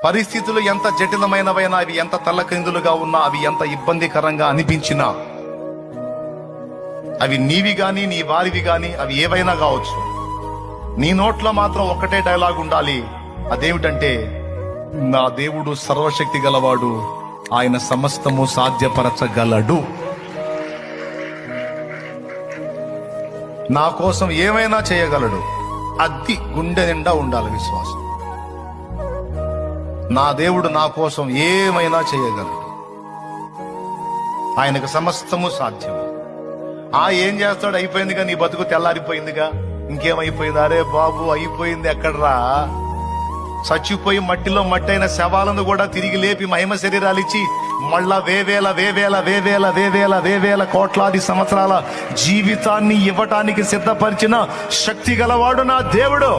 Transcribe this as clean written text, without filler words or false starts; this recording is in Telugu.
పరిస్థితులు ఎంత జటిలమైనవైనా, అవి ఎంత తల్లకిందులుగా ఉన్నా, అవి ఎంత ఇబ్బందికరంగా అనిపించినా, అవి నీవి గాని నీ వారివి గాని అవి ఏవైనా కావచ్చు, నీ నోట్లో మాత్రం ఒక్కటే డైలాగ్ ఉండాలి. అదేమిటంటే, నా దేవుడు సర్వశక్తి గలవాడు, ఆయన సమస్తము సాధ్యపరచగలడు. నా కోసం ఏమైనా చేయగలడు. అది గుండె నిండా ఉండాలి విశ్వాసం. నా దేవుడు నా కోసం ఏమైనా చేయగలడు, ఆయనకు సమస్తము సాధ్యం. ఏం చేస్తాడు? అయిపోయిందిగా, నీ బతుకు తెల్లారిపోయిందిగా, ఇంకేమైపోయింది? అరే బాబు, అయిపోయింది ఎక్కడ్రా? చచ్చిపోయి మట్టిలో మట్టైన శవాలను కూడా తిరిగి లేపి మహిమ శరీరాలు ఇచ్చి మళ్ళా వేవేల కోట్లాది సంవత్సరాల జీవితాన్ని ఇవ్వటానికి సిద్ధపరిచిన శక్తి గలవాడు నా దేవుడు.